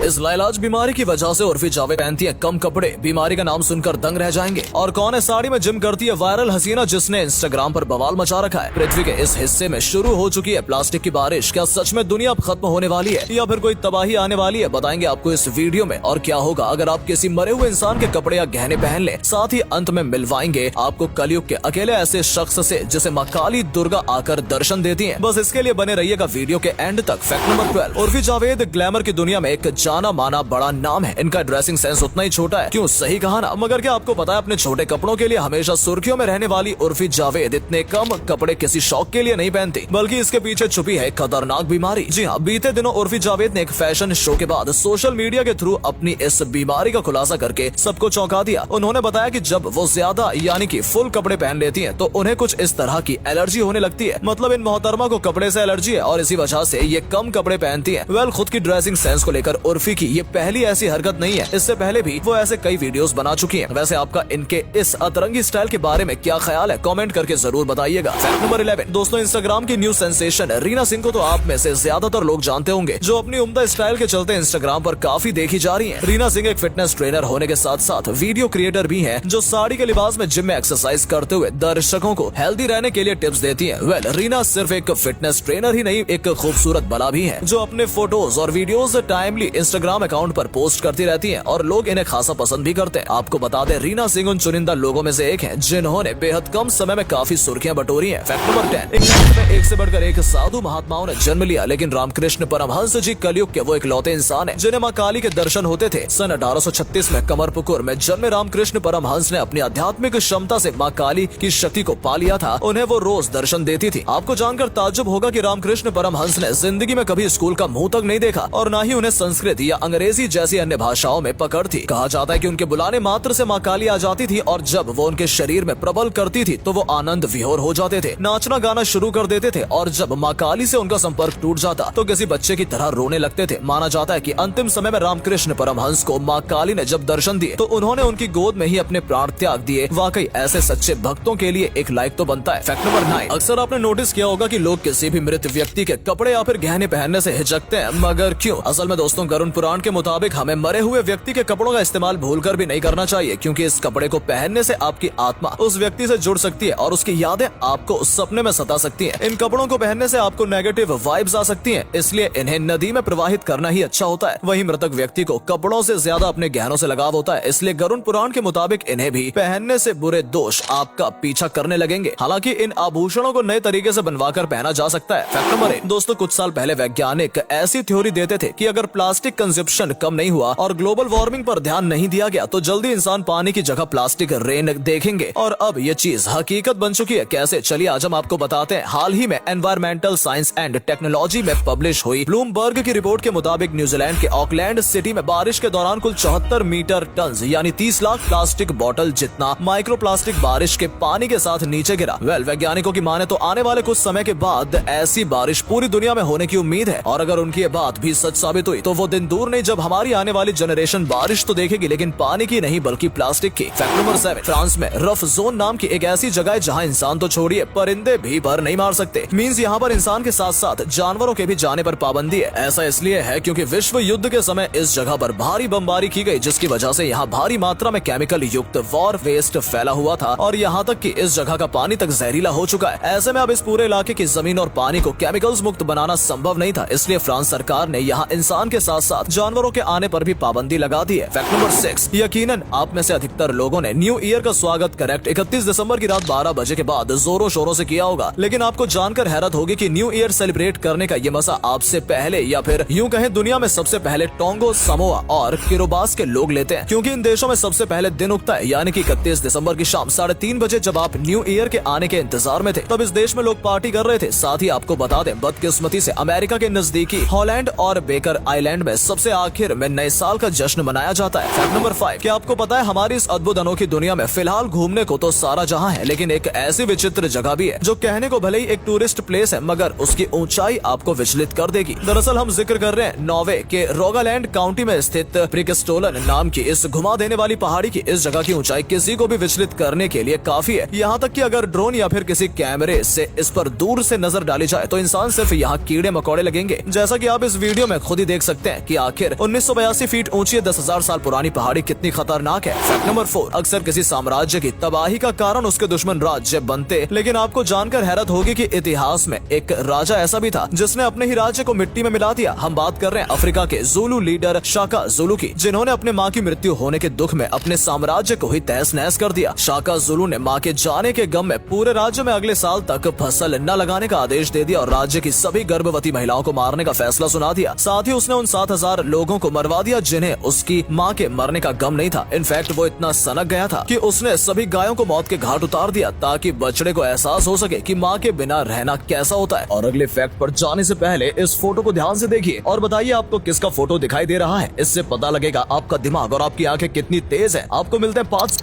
इस लाइलाज बीमारी की वजह से उर्फी जावेद पहनती है कम कपड़े, बीमारी का नाम सुनकर दंग रह जाएंगे। और कौन है साड़ी में जिम करती है वायरल हसीना जिसने इंस्टाग्राम पर बवाल मचा रखा है। पृथ्वी के इस हिस्से में शुरू हो चुकी है प्लास्टिक की बारिश। क्या सच में दुनिया अब खत्म होने वाली है या फिर कोई तबाही आने वाली है? बताएंगे आपको इस वीडियो में। और क्या होगा अगर आप किसी मरे हुए इंसान के कपड़े या गहने पहन ले। साथ ही अंत में मिलवाएंगे आपको कलयुग के अकेले ऐसे शख्स से जिसे मां काली दुर्गा आकर दर्शन देती है। बस इसके लिए बने रहिएगा वीडियो के एंड तक। Fact number 12, Urfi Javed glamour की दुनिया में एक जाना माना बड़ा नाम है। इनका ड्रेसिंग सेंस उतना ही छोटा है। क्यों, सही कहा ना। मगर क्या आपको पता है अपने छोटे कपड़ों के लिए हमेशा सुर्खियों में रहने वाली उर्फी जावेद इतने कम कपड़े किसी शौक के लिए नहीं पहनती, बल्कि इसके पीछे छुपी है खतरनाक बीमारी। जी हाँ, बीते दिनों उर्फी जावेद ने एक फैशन शो के बाद सोशल मीडिया के थ्रू अपनी इस बीमारी का खुलासा करके सबको चौंका दिया। उन्होंने बताया कि जब वो ज्यादा यानी कि फुल कपड़े पहन लेती हैं, तो उन्हें कुछ इस तरह की एलर्जी होने लगती है। मतलब इन मोहतरमा को कपड़े से एलर्जी है और इसी वजह से ये कम कपड़े पहनती है। वेल, खुद की ड्रेसिंग सेंस को लेकर उर्फी की ये पहली ऐसी हरकत नहीं है। इससे पहले भी वो ऐसे कई वीडियोस बना चुकी हैं। वैसे आपका इनके इस अतरंगी स्टाइल के बारे में क्या ख्याल है, कमेंट करके जरूर बताइएगा। फैक्ट नंबर 11, दोस्तों इंस्टाग्राम की न्यू सेंसेशन रीना सिंह को तो आप में से ज्यादातर लोग जानते होंगे, जो अपनी उम्दा स्टाइल के चलते इंस्टाग्राम पर काफी देखी जा रही है। रीना सिंह एक फिटनेस ट्रेनर होने के साथ साथ वीडियो क्रिएटर भी है, जो साड़ी के लिबास में जिम में एक्सरसाइज करते हुए दर्शकों को हेल्दी रहने के लिए टिप्स देती है। वेल, रीना सिर्फ एक फिटनेस ट्रेनर ही नहीं, एक खूबसूरत बला भी है, जो अपने फोटोज और वीडियोस टाइमली इंस्टाग्राम अकाउंट पर पोस्ट करती रहती है और लोग इन्हें खासा पसंद भी करते हैं। आपको बता दें, रीना सिंह उन चुनिंदा लोगों में से एक है जिन्होंने बेहद कम समय में काफी सुर्खियां बटोरी हैं। फैक्ट नंबर 10, इंग्लैंड में एक से बढ़कर एक साधु महात्माओं ने जन्म लिया, लेकिन रामकृष्ण परमहंस जी कलयुग के वो इकलौते इंसान है जिन्हें मां काली के दर्शन होते थे। सन 1836 में कमरपुकुर में जन्मे रामकृष्ण परमहंस ने अपनी आध्यात्मिक क्षमता से मां काली की शक्ति को पा लिया था। उन्हें वो रोज दर्शन देती थी। आपको जानकर ताज्जुब होगा कि रामकृष्ण परमहंस ने जिंदगी में कभी स्कूल का मुंह तक नहीं देखा और न ही उन्हें संस्कृत या अंग्रेजी जैसी अन्य भाषाओं में पकड़ थी। कहा जाता है कि उनके बुलाने मात्र से मां काली आ जाती थी और जब वो उनके शरीर में प्रबल करती थी तो वो आनंद विभोर हो जाते थे, नाचना गाना शुरू कर देते थे और जब मां काली से उनका संपर्क टूट जाता तो किसी बच्चे की तरह रोने लगते थे। माना जाता है कि अंतिम समय में रामकृष्ण परमहंस को मां काली ने जब दर्शन दिए तो उन्होंने उनकी गोद में ही अपने प्राण त्याग दिए। वाकई ऐसे सच्चे भक्तों के लिए एक लाइक तो बनता है। फैक्ट नंबर 9, अक्सर आपने नोटिस किया होगा कि लोग किसी भी मृत व्यक्ति के कपड़े या फिर गहने पहनने से हिचकते हैं, मगर क्यों? असल में दोस्तों, गरुड़ पुराण के मुताबिक हमें मरे हुए व्यक्ति के कपड़ों का इस्तेमाल भूलकर भी नहीं करना चाहिए, क्योंकि इस कपड़े को पहनने से आपकी आत्मा उस व्यक्ति से जुड़ सकती है और उसकी यादें आपको सपने में सता सकती हैं। इन कपड़ों को पहनने से आपको नेगेटिव वाइब्स आ सकती हैं, इसलिए इन्हें नदी में प्रवाहित करना ही अच्छा होता है। वहीं मृतक व्यक्ति को कपड़ों से ज्यादा अपने गहनों से लगाव होता है, इसलिए गरुड़ पुराण के मुताबिक इन्हें भी पहनने से बुरे दोष आपका पीछा करने लगेंगे। हालांकि इन आभूषणों को नए तरीके से बनवाकर पहना जा सकता है। फैक्ट नंबर 1, दोस्तों कुछ साल पहले वैज्ञानिक ऐसी थ्योरी देते थे कि अगर प्लास्टिक कंजप्शन कम नहीं हुआ और ग्लोबल वार्मिंग पर ध्यान नहीं दिया गया तो जल्दी इंसान पानी की जगह प्लास्टिक रेन देखेंगे, और अब ये चीज हकीकत बन चुकी है। कैसे, चलिए आज हम आपको बताते हैं। हाल ही में एनवायरमेंटल साइंस एंड टेक्नोलॉजी में पब्लिश हुई ब्लूमबर्ग की रिपोर्ट के मुताबिक न्यूजीलैंड के ऑकलैंड सिटी में बारिश के दौरान कुल 74 मीटर टन यानी 30 लाख प्लास्टिक बोतल जितना माइक्रो प्लास्टिक बारिश के पानी के साथ नीचे गिरा। वेल, वैज्ञानिकों की माने तो आने वाले कुछ समय के बाद ऐसी बारिश पूरी दुनिया में होने की उम्मीद है, और अगर उनकी ये बात भी सच साबित हुई तो वो दिन दूर नहीं जब हमारी आने वाली जनरेशन बारिश तो देखेगी, लेकिन पानी की नहीं बल्कि प्लास्टिक की। फैक्ट नंबर 7, फ्रांस में रफ जोन नाम की एक ऐसी जगह है जहां इंसान तो छोड़िए परिंदे भी पर नहीं मार सकते। मींस यहाँ पर इंसान के साथ साथ जानवरों के भी जाने पर पाबंदी है। ऐसा इसलिए है क्योंकि विश्व युद्ध के समय इस जगह पर भारी बमबारी की गई, जिसकी वजह से यहाँ भारी मात्रा में केमिकल युक्त वॉर वेस्ट फैला हुआ था और यहाँ तक कि इस जगह का पानी तक जहरीला हो चुका है। ऐसे में अब इस पूरे इलाके की जमीन और पानी को केमिकल्स मुक्त बनाना संभव नहीं था, इसलिए फ्रांस सरकार ने यहाँ इंसान के साथ साथ जानवरों के आने पर भी पाबंदी लगा दी है। फैक्ट नंबर 6, यकीनन आप में से अधिकतर लोगों ने न्यू ईयर का स्वागत करेक्ट 31 दिसंबर की रात 12 बजे के बाद जोरों शोरों से किया होगा, लेकिन आपको जानकर हैरत होगी कि न्यू ईयर सेलिब्रेट करने का ये मजा आपसे पहले या फिर यूं कहें दुनिया में सबसे पहले टोंगो, समोआ और किरोबास के लोग लेते हैं, क्योंकि इन देशों में सबसे पहले दिन उगता है, यानी कि 31 दिसंबर की शाम 3:30 बजे जब आप न्यू ईयर के आने के इंतजार में थे, तब इस देश में लोग पार्टी कर रहे थे। साथ ही आपको बता दें, बदकिस्मती से अमेरिका के नजदीकी हॉलैंड और बेकर आइलैंड में सबसे आखिर में नए साल का जश्न मनाया जाता है। फैक्ट नंबर 5, क्या आपको पता है हमारी इस अद्भुत अनोखी दुनिया में फिलहाल घूमने को तो सारा जहां है, लेकिन एक ऐसी विचित्र जगह भी है जो कहने को भले ही एक टूरिस्ट प्लेस है, मगर उसकी ऊंचाई आपको विचलित कर देगी। दरअसल हम जिक्र कर रहे हैं नॉर्वे के रोगालैंड काउंटी में स्थित प्रिकस्टोलन नाम की इस घुमा देने वाली पहाड़ी की। इस जगह की ऊंचाई किसी को भी विचलित करने के लिए काफी है। यहाँ तक कि अगर ड्रोन या फिर किसी कैमरे से इस पर दूर से नजर डाली जाए तो इंसान सिर्फ यहाँ कीड़े मकोड़े लगेंगे। जैसा कि आप इस वीडियो में खुद ही देख सकते हैं कि आखिर 1982 फीट ऊंची 10,000 साल पुरानी पहाड़ी कितनी खतरनाक है। फैक्ट नंबर 4, अक्सर किसी साम्राज्य की तबाही का कारण उसके दुश्मन राज्य बनते, लेकिन आपको जानकर हैरत होगी कि इतिहास में एक राजा ऐसा भी था जिसने अपने ही राज्य को मिट्टी में मिला दिया। हम बात कर रहे हैं अफ्रीका के जुलू लीडर शाका जुलू की, जिन्होंने अपने माँ की मृत्यु होने के दुख में अपने साम्राज्य को ही तहस नहस कर दिया। शाका जुलू ने माँ के जाने के गम में पूरे राज्य में अगले साल तक फसल न लगाने का आदेश दे दिया और राज्य की सभी गर्भवती महिलाओं को मारने का फैसला सुना दिया। साथ ही उसने उन 7,000 लोगों को मरवा दिया जिन्हें उसकी माँ के मरने का गम नहीं था। इनफैक्ट वो इतना सनक गया था कि उसने सभी गायों को मौत के घाट उतार दिया ताकि बछड़े को एहसास हो सके कि माँ के बिना रहना कैसा होता है। और अगले फैक्ट पर जाने से पहले इस फोटो को ध्यान से देखिए और बताइए आपको किसका फोटो दिखाई दे रहा है। इससे पता लगेगा आपका दिमाग और आपकी आंखें कितनी तेज है। आपको मिलते हैं 5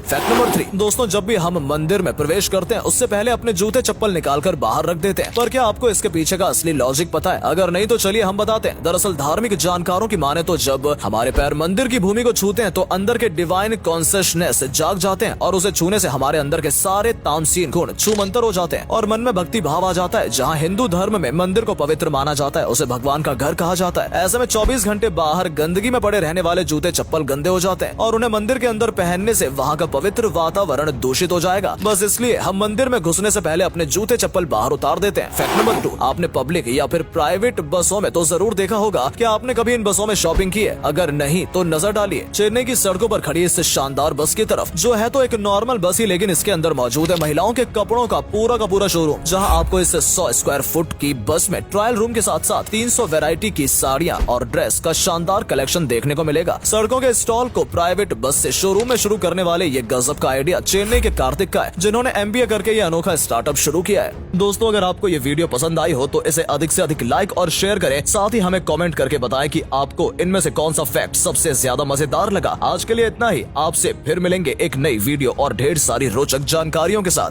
फैक्ट नंबर 3, दोस्तों जब भी हम मंदिर में प्रवेश करते हैं उससे पहले अपने जूते चप्पल निकालकर बाहर रख देते हैं। पर क्या आपको इसके पीछे का असली लॉजिक पता है? अगर नहीं तो चलिए हम बताते हैं। दरअसल धार्मिक जानकारों की माने तो जब हमारे पैर मंदिर की भूमि को छूते हैं तो अंदर के डिवाइन कॉन्शियसनेस जाग जाते हैं और उसे छूने से हमारे अंदर के सारे तामसीन गुण छूमंतर हो जाते हैं और मन में भक्ति भाव आ जाता है। जहाँ हिंदू धर्म में मंदिर को पवित्र माना जाता है उसे भगवान का घर कहा जाता है। ऐसे में 24 घंटे बाहर गंदगी में पड़े रहने वाले जूते चप्पल गंदे हो जाते हैं और उन्हें मंदिर के अंदर पहनने से वहाँ का पवित्र वातावरण दूषित हो जाएगा। बस इसलिए हम मंदिर में घुसने से पहले अपने जूते चप्पल बाहर उतार देते हैं। फैक्ट नंबर 2, आपने पब्लिक या फिर प्राइवेट बसों में तो जरूर देखा होगा कि आपने कभी इन बसों में शॉपिंग की है। अगर नहीं तो नजर डालिए चेन्नई की सड़कों पर खड़ी इस शानदार बस की तरफ, जो है तो एक नॉर्मल बस ही, लेकिन इसके अंदर मौजूद है महिलाओं के कपड़ों का पूरा शोरूम, जहां आपको इस 100 स्क्वायर फुट की बस में ट्रायल रूम के साथ साथ 300 वैरायटी की साड़ियां और ड्रेस का शानदार कलेक्शन देखने को मिलेगा। सड़कों के स्टॉल को प्राइवेट बस से शोरूम में शुरू करने वाले ये गजब का आइडिया चेन्नई के कार्तिक का है, जिन्होंने MBA करके ये अनोखा स्टार्टअप शुरू किया है। दोस्तों अगर आपको ये वीडियो पसंद आई हो तो इसे अधिक से अधिक लाइक और शेयर करें। साथ ही हमें कमेंट करके बताएं कि आपको इनमें से कौन सा फैक्ट सबसे ज्यादा मजेदार लगा। आज के लिए इतना ही, आपसे फिर मिलेंगे एक नई वीडियो और ढेर सारी रोचक जानकारियों के साथ।